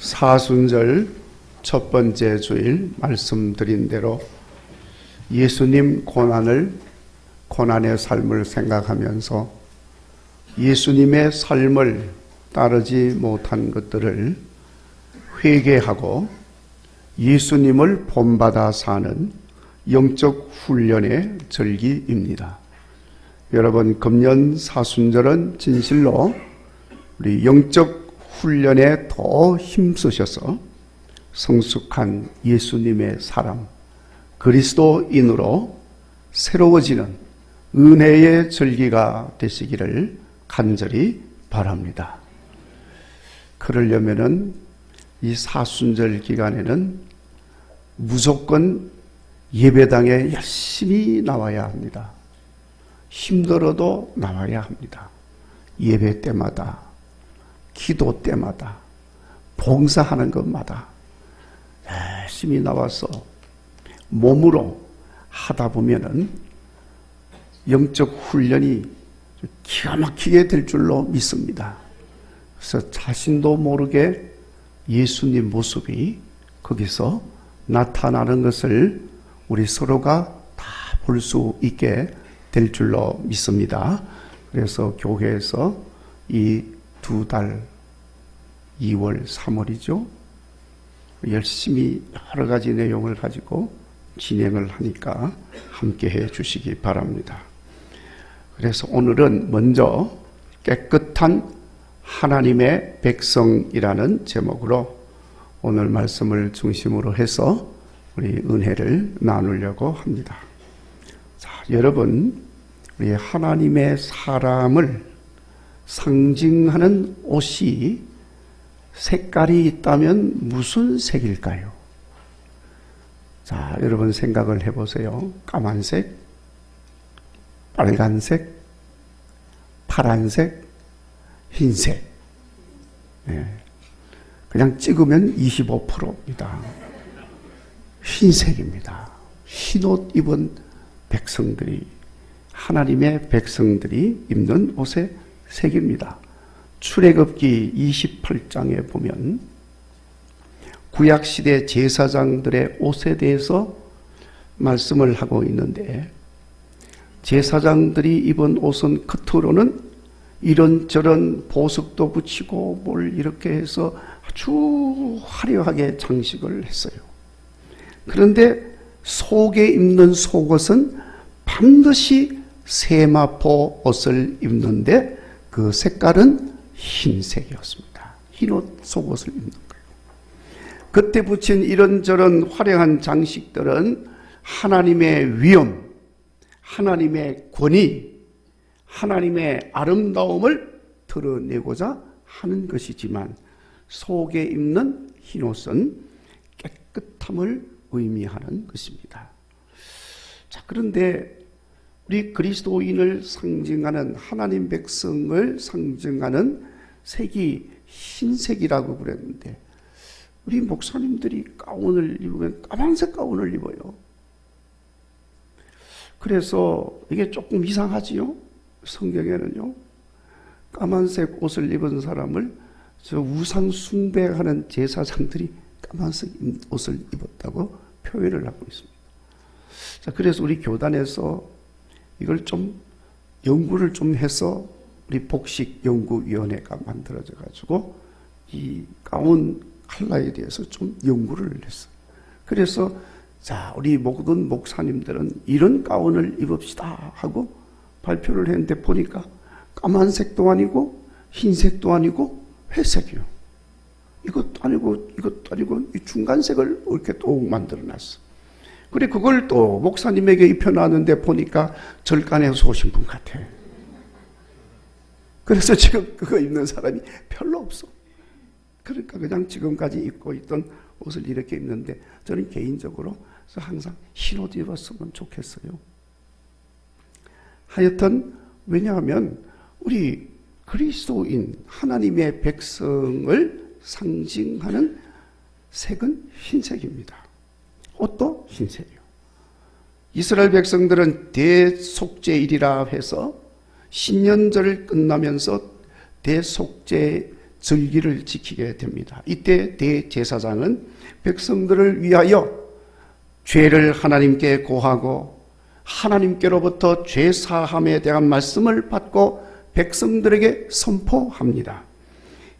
사순절 첫 번째 주일 말씀드린 대로 예수님 고난의 삶을 생각하면서 예수님의 삶을 따르지 못한 것들을 회개하고 예수님을 본받아 사는 영적 훈련의 절기입니다. 여러분, 금년 사순절은 진실로 우리 영적 훈련에 더 힘쓰셔서 성숙한 예수님의 사람, 그리스도인으로 새로워지는 은혜의 절기가 되시기를 간절히 바랍니다. 그러려면은 이 사순절 기간에는 무조건 예배당에 열심히 나와야 합니다. 힘들어도 나와야 합니다. 예배 때마다, 기도 때마다, 봉사하는 것마다 열심히 나와서 몸으로 하다 보면은 영적 훈련이 기가 막히게 될 줄로 믿습니다. 그래서 자신도 모르게 예수님 모습이 거기서 나타나는 것을 우리 서로가 다 볼 수 있게 될 줄로 믿습니다. 그래서 교회에서 이 2달, 2월, 3월이죠. 열심히 여러 가지 내용을 가지고 진행을 하니까 함께 해 주시기 바랍니다. 그래서 오늘은 먼저 깨끗한 하나님의 백성이라는 제목으로 오늘 말씀을 중심으로 해서 우리 은혜를 나누려고 합니다. 자, 여러분, 우리 하나님의 사람을 상징하는 옷이 색깔이 있다면 무슨 색일까요? 자, 여러분 생각을 해보세요. 까만색, 빨간색, 파란색, 흰색. 네. 그냥 찍으면 25%입니다. 흰색입니다. 흰옷 입은 백성들이, 하나님의 백성들이 입는 옷의 색입니다. 출애굽기 28장에 보면 구약시대 제사장들의 옷에 대해서 말씀을 하고 있는데, 제사장들이 입은 옷은 겉으로는 이런저런 보석도 붙이고 뭘 이렇게 해서 아주 화려하게 장식을 했어요. 그런데 속에 입는 속옷은 반드시 세마포 옷을 입는데 그 색깔은 흰색이었습니다. 흰옷 속옷을 입는 거예요. 그때 붙인 이런저런 화려한 장식들은 하나님의 위엄, 하나님의 권위, 하나님의 아름다움을 드러내고자 하는 것이지만 속에 입는 흰옷은 깨끗함을 의미하는 것입니다. 자, 그런데 우리 그리스도인을 상징하는, 하나님 백성을 상징하는 색이 흰색이라고 그랬는데, 우리 목사님들이 가운을 입으면 까만색 가운을 입어요. 그래서 이게 조금 이상하지요? 성경에는요, 까만색 옷을 입은 사람을 저 우상 숭배하는 제사장들이 까만색 옷을 입었다고 표현을 하고 있습니다. 자, 그래서 우리 교단에서 이걸 좀 연구를 좀 해서 우리 복식연구위원회가 만들어져 가지고 이 가운 컬러에 대해서 좀 연구를 했어요. 그래서 자, 우리 모든 목사님들은 이런 가운을 입읍시다 하고 발표를 했는데 보니까 까만색도 아니고 흰색도 아니고 회색이요. 이것도 아니고 이것도 아니고 이 중간색을 이렇게 또 만들어놨어. 그래, 그걸 또 목사님에게 입혀놨는데 보니까 절간에서 오신 분 같아. 그래서 지금 그거 입는 사람이 별로 없어. 그러니까 그냥 지금까지 입고 있던 옷을 이렇게 입는데, 저는 개인적으로 항상 흰옷 입었으면 좋겠어요. 하여튼 왜냐하면 우리 그리스도인 하나님의 백성을 상징하는 색은 흰색입니다. 옷도 흰색이요. 이스라엘 백성들은 대속죄일이라 해서 신년절 끝나면서 대속죄 절기를 지키게 됩니다. 이때 대제사장은 백성들을 위하여 죄를 하나님께 고하고 하나님께로부터 죄 사함에 대한 말씀을 받고 백성들에게 선포합니다.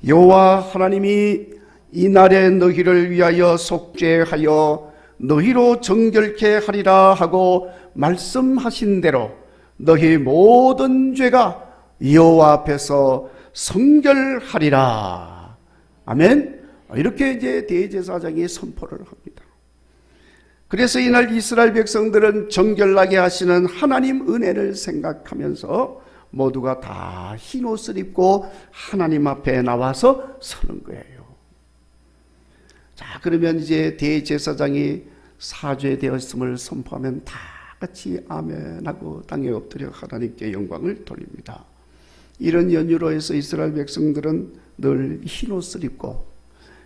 여호와 하나님이 이날에 너희를 위하여 속죄하여 너희로 정결케 하리라 하고 말씀하신 대로 너희 모든 죄가 여호와 앞에서 성결하리라. 아멘. 이렇게 이제 대제사장이 선포를 합니다. 그래서 이날 이스라엘 백성들은 정결나게 하시는 하나님 은혜를 생각하면서 모두가 다 흰 옷을 입고 하나님 앞에 나와서 서는 거예요. 자, 그러면 이제 대제사장이 사죄되었음을 선포하면 다 같이 아멘하고 땅에 엎드려 하나님께 영광을 돌립니다. 이런 연유로 해서 이스라엘 백성들은 늘 흰 옷을 입고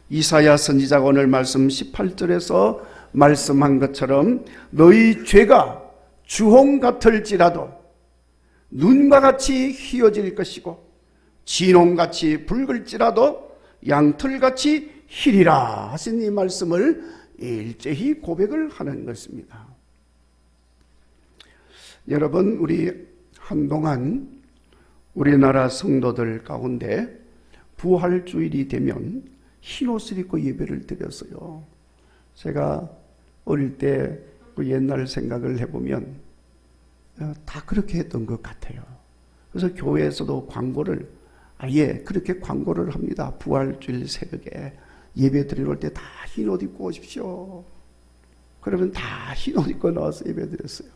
이사야 선지자가 오늘 말씀 18절에서 말씀한 것처럼 너희 죄가 주홍 같을지라도 눈과 같이 휘어질 것이고 진홍같이 붉을지라도 양털같이 희리라 하신 이 말씀을 일제히 고백을 하는 것입니다. 여러분, 우리 한동안 우리나라 성도들 가운데 부활주일이 되면 흰옷을 입고 예배를 드렸어요. 제가 어릴 때 그 옛날 생각을 해보면 다 그렇게 했던 것 같아요. 그래서 교회에서도 광고를 아예 그렇게 광고를 합니다. 부활주일 새벽에 예배 드리러 올 때 다 흰옷 입고 오십시오. 그러면 다 흰옷 입고 나와서 예배 드렸어요.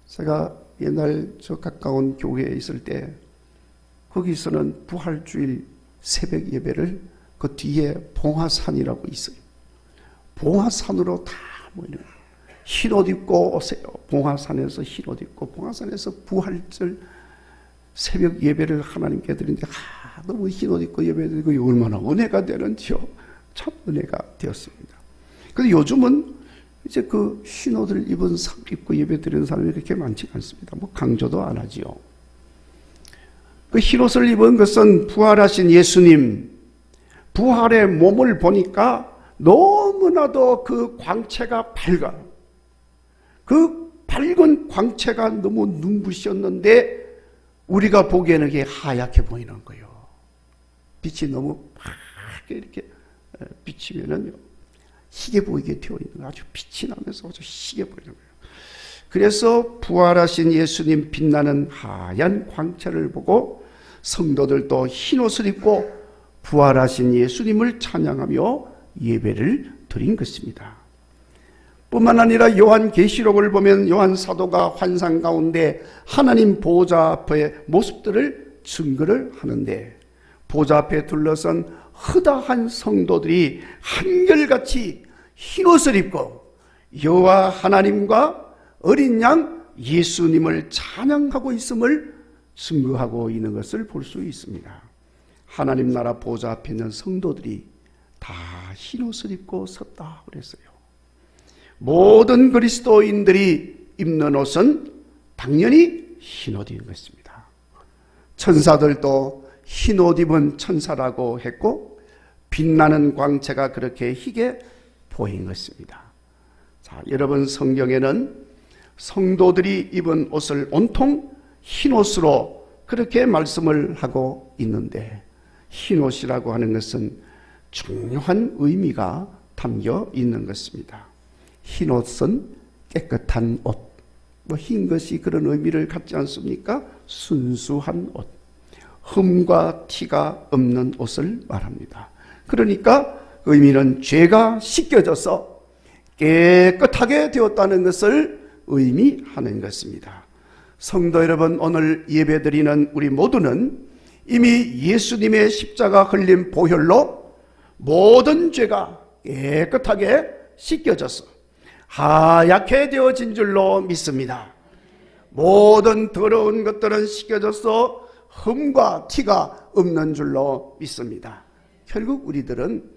제가 옛날 저 가까운 교회에 있을 때 거기서는 부활주일 새벽 예배를 그 뒤에 봉화산이라고 있어요. 봉화산으로 다 모이는 거예요. 흰옷 입고 오세요. 봉화산에서 흰옷 입고 봉화산에서 부활절 새벽 예배를 하나님께 드리는데 너무 흰옷 입고 예배 드리고 얼마나 은혜가 되는지요. 참 은혜가 되었습니다. 근데 요즘은 이제 그 흰옷을 입고 예배 드리는 사람이 그렇게 많지 않습니다. 뭐 강조도 안 하지요. 그 흰옷을 입은 것은 부활하신 예수님, 부활의 몸을 보니까 너무나도 그 광채가 밝아. 그 밝은 광채가 너무 눈부셨는데 우리가 보기에는 그게 하얗게 보이는 거예요. 빛이 너무 밝게 이렇게 비치면은요, 희게 보이게 되어 있는 거예요. 아주 빛이 나면서 아주 희게 보이는 거예요. 그래서 부활하신 예수님 빛나는 하얀 광채를 보고 성도들도 흰옷을 입고 부활하신 예수님을 찬양하며 예배를 드린 것입니다. 뿐만 아니라 요한계시록을 보면 요한 사도가 환상 가운데 하나님 보좌 앞의 모습들을 증거를 하는데 보좌 앞에 둘러선 허다한 성도들이 한결같이 흰옷을 입고 여호와 하나님과 어린 양 예수님을 찬양하고 있음을 증거하고 있는 것을 볼 수 있습니다. 하나님 나라 보좌 앞에 있는 성도들이 다 흰옷을 입고 섰다 그랬어요. 모든 그리스도인들이 입는 옷은 당연히 흰옷인 것입니다. 천사들도 흰옷 입은 천사라고 했고 빛나는 광채가 그렇게 희게 보인 것입니다. 자, 여러분, 성경에는 성도들이 입은 옷을 온통 흰옷으로 그렇게 말씀을 하고 있는데 흰옷이라고 하는 것은 중요한 의미가 담겨 있는 것입니다. 흰옷은 깨끗한 옷, 흰 것이 그런 의미를 갖지 않습니까? 순수한 옷, 흠과 티가 없는 옷을 말합니다. 그러니까 의미는 죄가 씻겨져서 깨끗하게 되었다는 것을 의미하는 것입니다. 성도 여러분, 오늘 예배드리는 우리 모두는 이미 예수님의 십자가 흘린 보혈로 모든 죄가 깨끗하게 씻겨져서 하얗게 되어진 줄로 믿습니다. 모든 더러운 것들은 씻겨져서 흠과 티가 없는 줄로 믿습니다. 결국 우리들은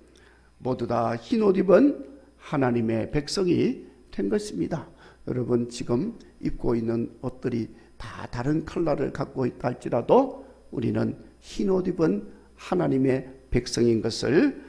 모두 다 흰옷 입은 하나님의 백성이 된 것입니다. 여러분, 지금 입고 있는 옷들이 다 다른 컬러를 갖고 있다 할지라도 우리는 흰옷 입은 하나님의 백성인 것을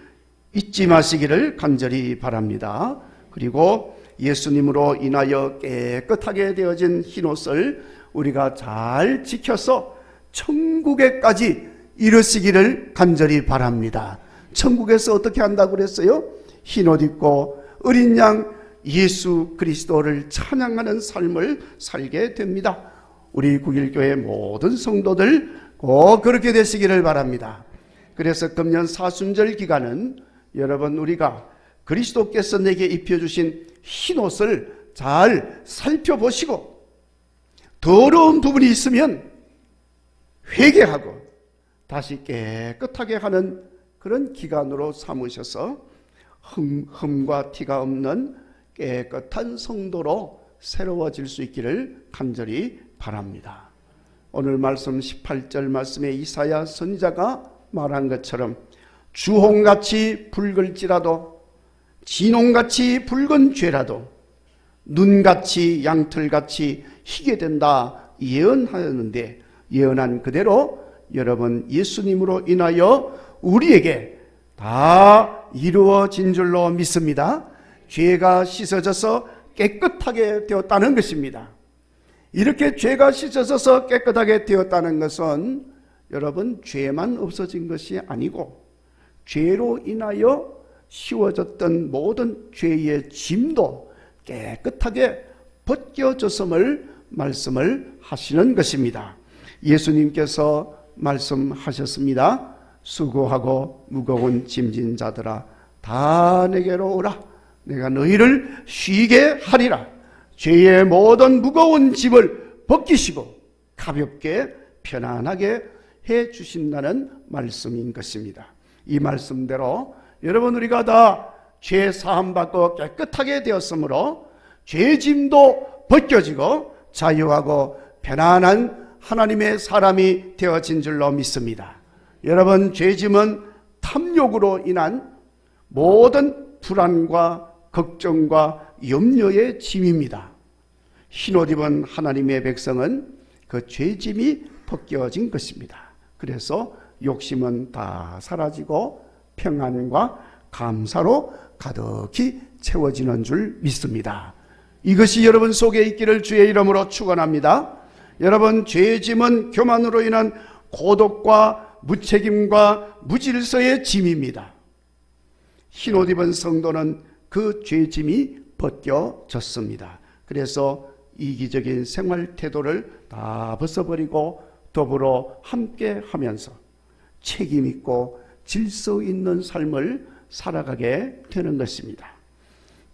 잊지 마시기를 간절히 바랍니다. 그리고 예수님으로 인하여 깨끗하게 되어진 흰옷을 우리가 잘 지켜서 천국에까지 이르시기를 간절히 바랍니다. 천국에서 어떻게 한다고 그랬어요? 흰옷 입고 어린 양 예수 그리스도를 찬양하는 삶을 살게 됩니다. 우리 국일교회 모든 성도들 꼭 그렇게 되시기를 바랍니다. 그래서 금년 사순절 기간은 여러분 우리가 그리스도께서 내게 입혀주신 흰옷을 잘 살펴보시고 더러운 부분이 있으면 회개하고 다시 깨끗하게 하는 그런 기간으로 삼으셔서 흠과 티가 없는 깨끗한 성도로 새로워질 수 있기를 간절히 바랍니다. 오늘 말씀 18절 말씀에 이사야 선지자가 말한 것처럼 주홍같이 붉을지라도 진홍같이 붉은 죄라도 눈같이 양털같이 희게 된다 예언하였는데 예언한 그대로 여러분 예수님으로 인하여 우리에게 다 이루어진 줄로 믿습니다. 죄가 씻어져서 깨끗하게 되었다는 것입니다. 이렇게 죄가 씻어져서 깨끗하게 되었다는 것은 여러분 죄만 없어진 것이 아니고 죄로 인하여 씌워졌던 모든 죄의 짐도 깨끗하게 벗겨졌음을 말씀을 하시는 것입니다. 예수님께서 말씀하셨습니다. 수고하고 무거운 짐진 자들아 다 내게로 오라. 내가 너희를 쉬게 하리라. 죄의 모든 무거운 짐을 벗기시고 가볍게 편안하게 해 주신다는 말씀인 것입니다. 이 말씀대로 여러분 우리가 다 죄 사함 받고 깨끗하게 되었으므로 죄짐도 벗겨지고 자유하고 편안한 하나님의 사람이 되어진 줄로 믿습니다. 여러분 죄짐은 탐욕으로 인한 모든 불안과 걱정과 염려의 짐입니다. 흰옷 입은 하나님의 백성은 그 죄짐이 벗겨진 것입니다. 그래서 욕심은 다 사라지고 평안과 감사로 가득히 채워지는 줄 믿습니다. 이것이 여러분 속에 있기를 주의 이름으로 축원합니다. 여러분 죄짐은 교만으로 인한 고독과 무책임과 무질서의 짐입니다. 흰옷 입은 성도는 그 죄짐이 벗겨졌습니다. 그래서 이기적인 생활 태도를 다 벗어버리고 더불어 함께 하면서 책임 있고 질서 있는 삶을 살아가게 되는 것입니다.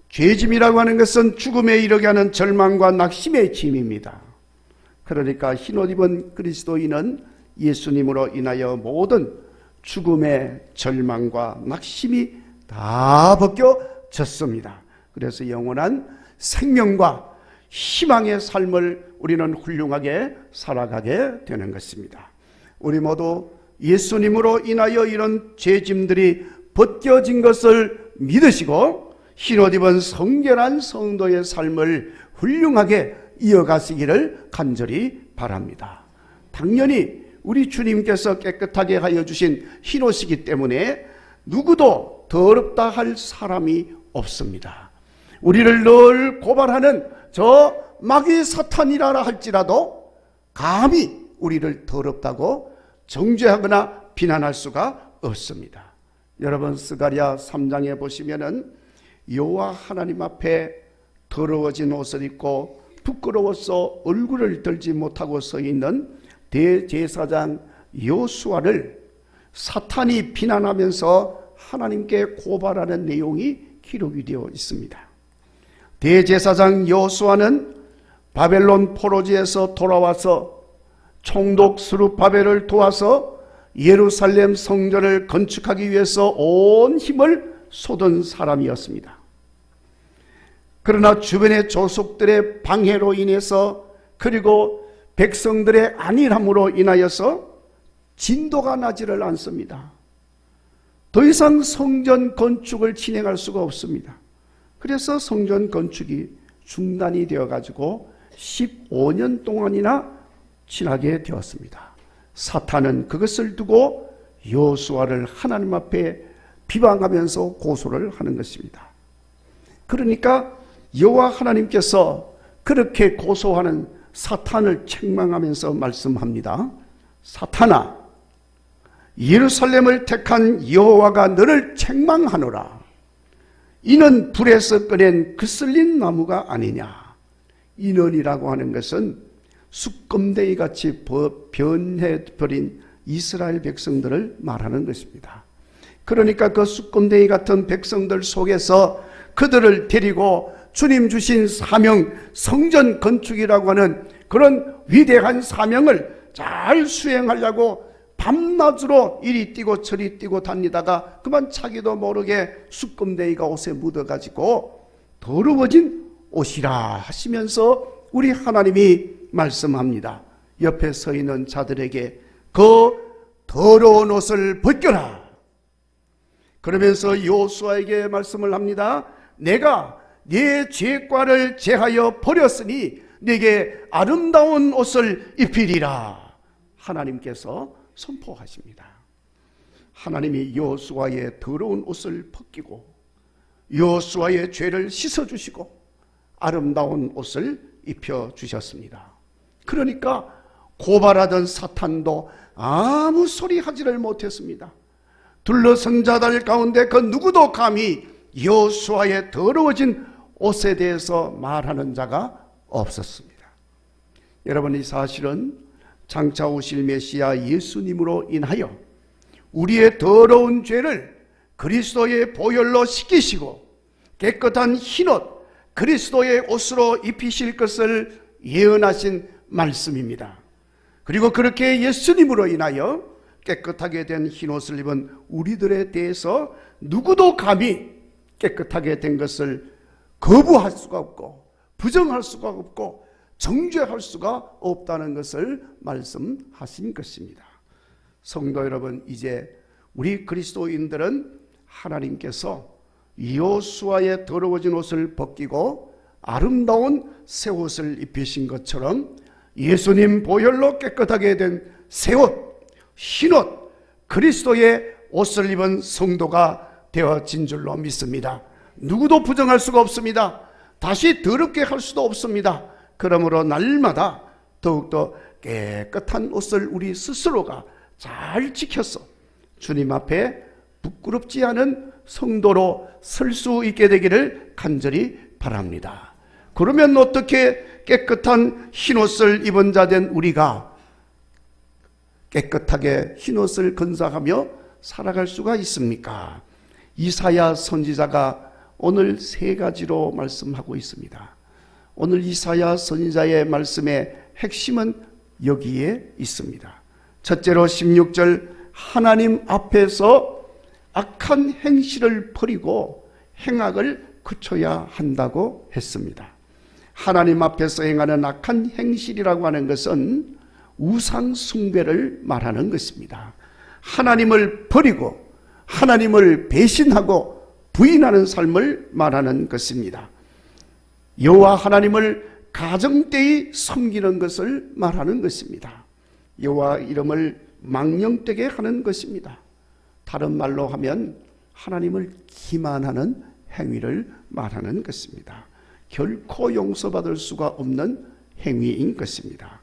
죄짐이라고 하는 것은 죽음에 이르게 하는 절망과 낙심의 짐입니다. 그러니까 흰옷 입은 그리스도인은 예수님으로 인하여 모든 죽음의 절망과 낙심이 다 벗겨졌습니다. 그래서 영원한 생명과 희망의 삶을 우리는 훌륭하게 살아가게 되는 것입니다. 우리 모두 예수님으로 인하여 이런 죄짐들이 벗겨진 것을 믿으시고 흰옷 입은 성결한 성도의 삶을 훌륭하게 이어가시기를 간절히 바랍니다. 당연히 우리 주님께서 깨끗하게 하여 주신 흰옷이기 때문에 누구도 더럽다 할 사람이 없습니다. 우리를 늘 고발하는 저 마귀 사탄이라 할지라도 감히 우리를 더럽다고 정죄하거나 비난할 수가 없습니다. 여러분 스가랴 3장에 보시면은 여호와 하나님 앞에 더러워진 옷을 입고 부끄러워서 얼굴을 들지 못하고 서 있는 대제사장 여호수아를 사탄이 비난하면서 하나님께 고발하는 내용이 기록이 되어 있습니다. 대제사장 여호수아는 바벨론 포로지에서 돌아와서 총독 스룹바벨을 도와서 예루살렘 성전을 건축하기 위해서 온 힘을 쏟은 사람이었습니다. 그러나 주변의 조속들의 방해로 인해서 그리고 백성들의 안일함으로 인하여서 진도가 나지를 않습니다. 더 이상 성전 건축을 진행할 수가 없습니다. 그래서 성전 건축이 중단이 되어가지고 15년 동안이나 지나게 되었습니다. 사탄은 그것을 두고 여호수아를 하나님 앞에 비방하면서 고소를 하는 것입니다. 그러니까 여호와 하나님께서 그렇게 고소하는 사탄을 책망하면서 말씀합니다. 사탄아, 예루살렘을 택한 여호와가 너를 책망하노라. 이는 불에서 꺼낸 그슬린 나무가 아니냐. 인원이라고 하는 것은 숯검대기 같이 변해버린 이스라엘 백성들을 말하는 것입니다. 그러니까 그 숯검대기 같은 백성들 속에서 그들을 데리고 주님 주신 사명, 성전 건축이라고 하는 그런 위대한 사명을 잘 수행하려고 밤낮으로 이리 뛰고 저리 뛰고 다니다가 그만 자기도 모르게 숯검대기가 옷에 묻어가지고 더러워진 옷이라 하시면서 우리 하나님이 말씀합니다. 옆에 서 있는 자들에게 그 더러운 옷을 벗겨라. 그러면서 여호수아에게 말씀을 합니다. 내가 네 죄과를 제하여 버렸으니 네게 아름다운 옷을 입히리라. 하나님께서 선포하십니다. 하나님이 여호수아의 더러운 옷을 벗기고 여호수아의 죄를 씻어주시고 아름다운 옷을 입혀주셨습니다. 그러니까 고발하던 사탄도 아무 소리 하지를 못했습니다. 둘러선 자들 가운데 그 누구도 감히 여호수아의 더러워진 옷에 대해서 말하는 자가 없었습니다. 여러분, 이 사실은 장차 오실 메시아 예수님으로 인하여 우리의 더러운 죄를 그리스도의 보혈로 씻기시고 깨끗한 흰옷 그리스도의 옷으로 입히실 것을 예언하신 말씀입니다. 그리고 그렇게 예수님으로 인하여 깨끗하게 된 흰옷을 입은 우리들에 대해서 누구도 감히 깨끗하게 된 것을 거부할 수가 없고 부정할 수가 없고 정죄할 수가 없다는 것을 말씀하신 것입니다. 성도 여러분, 이제 우리 그리스도인들은 하나님께서 여호수아의 더러워진 옷을 벗기고 아름다운 새 옷을 입히신 것처럼 예수님 보혈로 깨끗하게 된 새 옷, 흰옷, 그리스도의 옷을 입은 성도가 되어진 줄로 믿습니다. 누구도 부정할 수가 없습니다. 다시 더럽게 할 수도 없습니다. 그러므로 날마다 더욱더 깨끗한 옷을 우리 스스로가 잘 지켜서 주님 앞에 부끄럽지 않은 성도로 설 수 있게 되기를 간절히 바랍니다. 그러면 어떻게 깨끗한 흰옷을 입은 자 된 우리가 깨끗하게 흰옷을 건사하며 살아갈 수가 있습니까? 이사야 선지자가 오늘 세 가지로 말씀하고 있습니다. 오늘 이사야 선지자의 말씀의 핵심은 여기에 있습니다. 첫째로 16절, 하나님 앞에서 악한 행실을 버리고 행악을 그쳐야 한다고 했습니다. 하나님 앞에서 행하는 악한 행실이라고 하는 것은 우상 숭배를 말하는 것입니다. 하나님을 버리고 하나님을 배신하고 부인하는 삶을 말하는 것입니다. 여호와 하나님을 가정되이 섬기는 것을 말하는 것입니다. 여호와 이름을 망령되게 하는 것입니다. 다른 말로 하면 하나님을 기만하는 행위를 말하는 것입니다. 결코 용서받을 수가 없는 행위인 것입니다.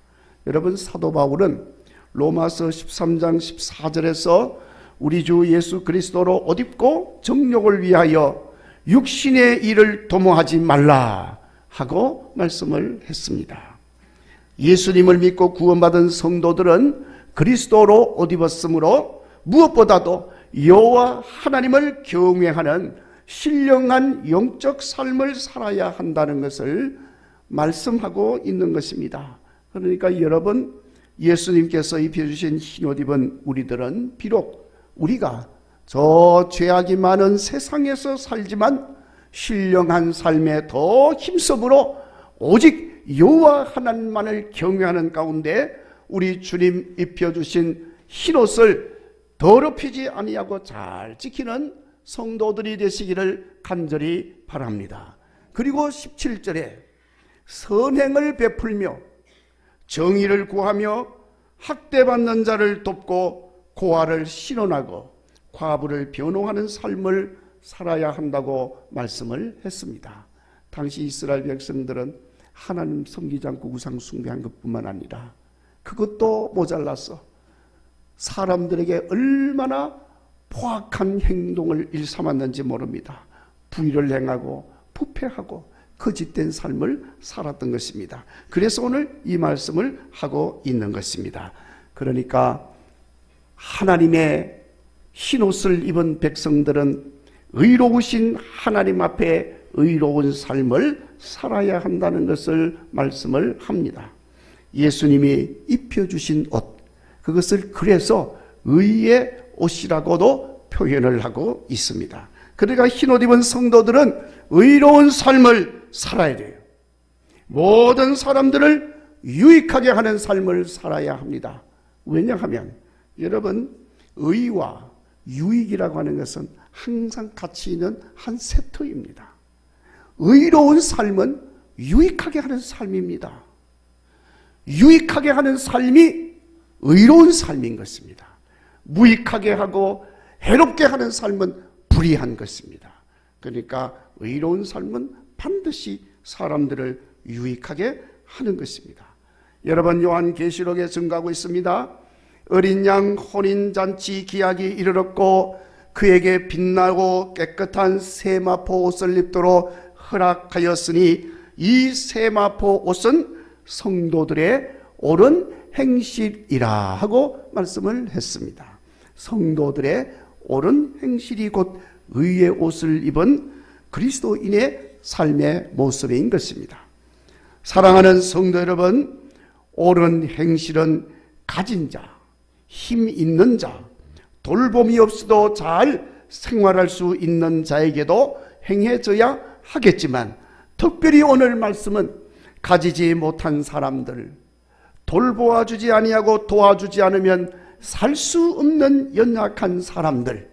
여러분, 사도 바울은 로마서 13장 14절에서 우리 주 예수 그리스도로 옷 입고 정욕을 위하여 육신의 일을 도모하지 말라 하고 말씀을 했습니다. 예수님을 믿고 구원받은 성도들은 그리스도로 옷 입었으므로 무엇보다도 여호와 하나님을 경외하는 신령한 영적 삶을 살아야 한다는 것을 말씀하고 있는 것입니다. 그러니까 여러분, 예수님께서 입혀주신 흰옷 입은 우리들은 비록 우리가 저 죄악이 많은 세상에서 살지만 신령한 삶에 더 힘써으로 오직 여호와 하나님만을 경외하는 가운데 우리 주님 입혀주신 흰옷을 더럽히지 아니하고 잘 지키는 성도들이 되시기를 간절히 바랍니다. 그리고 17절에 선행을 베풀며 정의를 구하며 학대받는 자를 돕고 고아를 신원하고 과부를 변호하는 삶을 살아야 한다고 말씀을 했습니다. 당시 이스라엘 백성들은 하나님 섬기지 않고 우상 숭배한 것뿐만 아니라 그것도 모자라서 사람들에게 얼마나 포악한 행동을 일삼았는지 모릅니다. 불의를 행하고 부패하고 거짓된 삶을 살았던 것입니다. 그래서 오늘 이 말씀을 하고 있는 것입니다. 그러니까 하나님의 흰옷을 입은 백성들은 의로우신 하나님 앞에 의로운 삶을 살아야 한다는 것을 말씀을 합니다. 예수님이 입혀주신 옷, 그것을 그래서 의의 옷이라고도 표현을 하고 있습니다. 그러니까 흰옷 입은 성도들은 의로운 삶을 살아야 돼요. 모든 사람들을 유익하게 하는 삶을 살아야 합니다. 왜냐하면 여러분, 의와 유익이라고 하는 것은 항상 같이 있는 한 세트입니다. 의로운 삶은 유익하게 하는 삶입니다. 유익하게 하는 삶이 의로운 삶인 것입니다. 무익하게 하고 해롭게 하는 삶은 불의한 것입니다. 그러니까 의로운 삶은 반드시 사람들을 유익하게 하는 것입니다. 여러분, 요한계시록에 증거하고 있습니다. 어린 양 혼인잔치 기약이 이르렀고 그에게 빛나고 깨끗한 세마포 옷을 입도록 허락하였으니 이 세마포 옷은 성도들의 옳은 행실이라 하고 말씀을 했습니다. 성도들의 옳은 행실이 곧 의의 옷을 입은 그리스도인의 삶의 모습인 것입니다. 사랑하는 성도 여러분, 옳은 행실은 가진 자, 힘 있는 자, 돌봄이 없어도 잘 생활할 수 있는 자에게도 행해져야 하겠지만, 특별히 오늘 말씀은 가지지 못한 사람들, 돌보아주지 아니하고 도와주지 않으면 살 수 없는 연약한 사람들,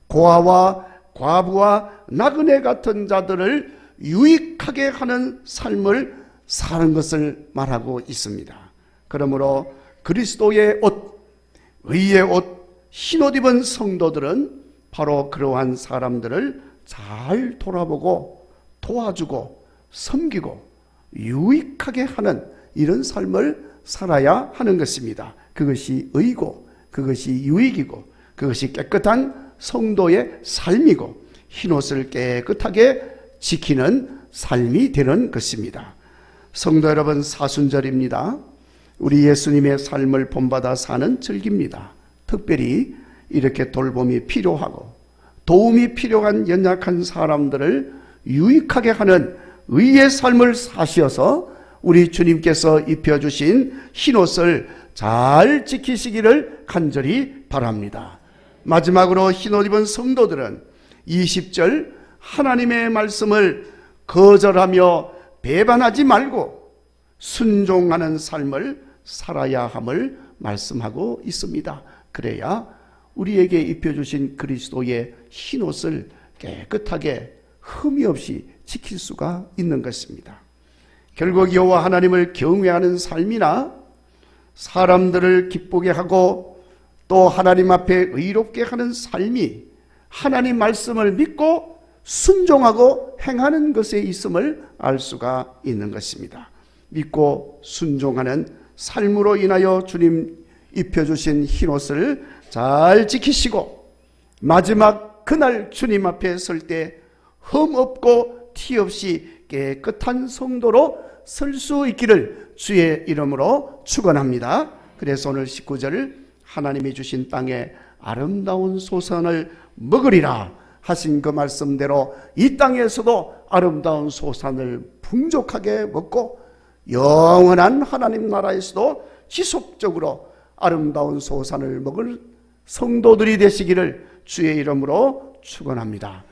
고아와 과부와 나그네 같은 자들을 유익하게 하는 삶을 사는 것을 말하고 있습니다. 그러므로 그리스도의 옷, 의의 옷, 흰옷 입은 성도들은 바로 그러한 사람들을 잘 돌아보고 도와주고 섬기고 유익하게 하는 이런 삶을 살아야 하는 것입니다. 그것이 의고 그것이 유익이고 그것이 깨끗한 성도의 삶이고 흰옷을 깨끗하게 지키는 삶이 되는 것입니다. 성도 여러분, 사순절입니다. 우리 예수님의 삶을 본받아 사는 절기입니다. 특별히 이렇게 돌봄이 필요하고 도움이 필요한 연약한 사람들을 유익하게 하는 의의 삶을 사시어서 우리 주님께서 입혀주신 흰옷을 잘 지키시기를 간절히 바랍니다. 마지막으로 흰옷 입은 성도들은 20절 하나님의 말씀을 거절하며 배반하지 말고 순종하는 삶을 살아야 함을 말씀하고 있습니다. 그래야 우리에게 입혀주신 그리스도의 흰옷을 깨끗하게 흠이 없이 지킬 수가 있는 것입니다. 결국 여호와 하나님을 경외하는 삶이나 사람들을 기쁘게 하고 또 하나님 앞에 의롭게 하는 삶이 하나님 말씀을 믿고 순종하고 행하는 것에 있음을 알 수가 있는 것입니다. 믿고 순종하는 삶으로 인하여 주님 입혀주신 흰옷을 잘 지키시고 마지막 그날 주님 앞에 설 때 흠없고 티 없이 깨끗한 성도로 설 수 있기를 주의 이름으로 축원합니다. 그래서 오늘 19절 하나님이 주신 땅에 아름다운 소산을 먹으리라 하신 그 말씀대로 이 땅에서도 아름다운 소산을 풍족하게 먹고 영원한 하나님 나라에서도 지속적으로 아름다운 소산을 먹을 성도들이 되시기를 주의 이름으로 축원합니다.